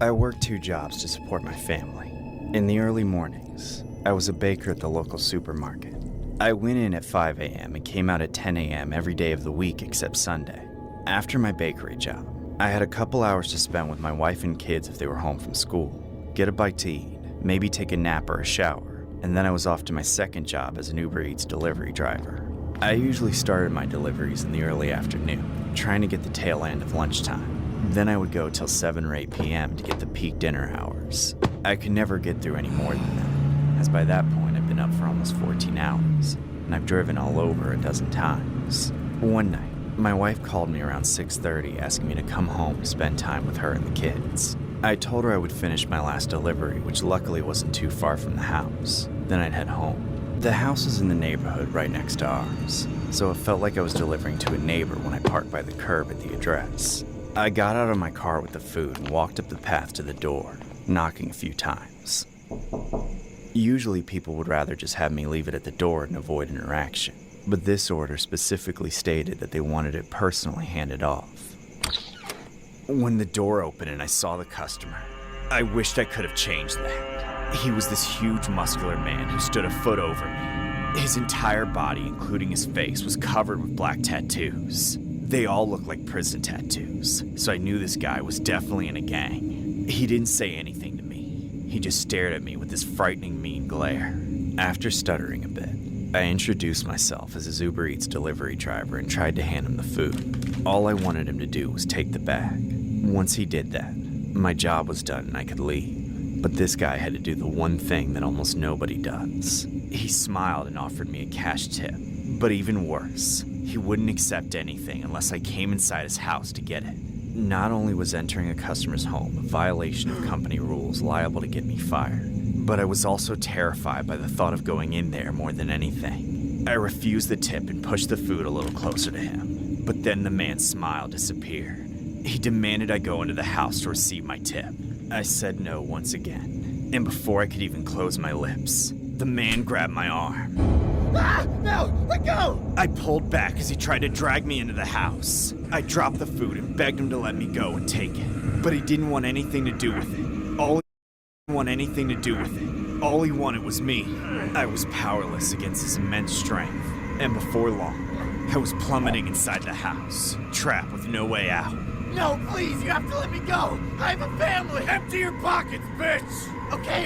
I worked 2 jobs to support my family. In the early mornings, I was a baker at the local supermarket. I went in at 5 a.m. and came out at 10 a.m. every day of the week except Sunday. After my bakery job, I had a couple hours to spend with my wife and kids if they were home from school, get a bite to eat, maybe take a nap or a shower, and then I was off to my second job as an Uber Eats delivery driver. I usually started my deliveries in the early afternoon, trying to get the tail end of lunchtime. Then I would go till 7 or 8 p.m. to get the peak dinner hours. I could never get through any more than that, as by that point I've been up for almost 14 hours, and I've driven all over a dozen times. One night, my wife called me around 6:30 asking me to come home to spend time with her and the kids. I told her I would finish my last delivery, which luckily wasn't too far from the house. Then I'd head home. The house is in the neighborhood right next to ours, so it felt like I was delivering to a neighbor when I parked by the curb at the address. I got out of my car with the food and walked up the path to the door, knocking a few times. Usually people would rather just have me leave it at the door and avoid interaction, but this order specifically stated that they wanted it personally handed off. When the door opened and I saw the customer, I wished I could have changed that. He was this huge muscular man who stood a foot over me. His entire body, including his face, was covered with black tattoos. They all looked like prison tattoos, so I knew this guy was definitely in a gang. He didn't say anything to me. He just stared at me with this frightening mean glare. After stuttering a bit, I introduced myself as his Uber Eats delivery driver and tried to hand him the food. All I wanted him to do was take the bag. Once he did that, my job was done and I could leave. But this guy had to do the one thing that almost nobody does. He smiled and offered me a cash tip. But even worse, he wouldn't accept anything unless I came inside his house to get it. Not only was entering a customer's home a violation of company rules liable to get me fired, but I was also terrified by the thought of going in there more than anything. I refused the tip and pushed the food a little closer to him. But then the man's smile disappeared. He demanded I go into the house to receive my tip. I said no once again, and before I could even close my lips, the man grabbed my arm. Ah! No! Let go! I pulled back as he tried to drag me into the house. I dropped the food and begged him to let me go and take it, but he didn't want anything to do with it. All he wanted was me. I was powerless against his immense strength, and before long, I was plummeting inside the house, trapped with no way out. No, please, you have to let me go! I have a family! Empty your pockets, bitch! Okay,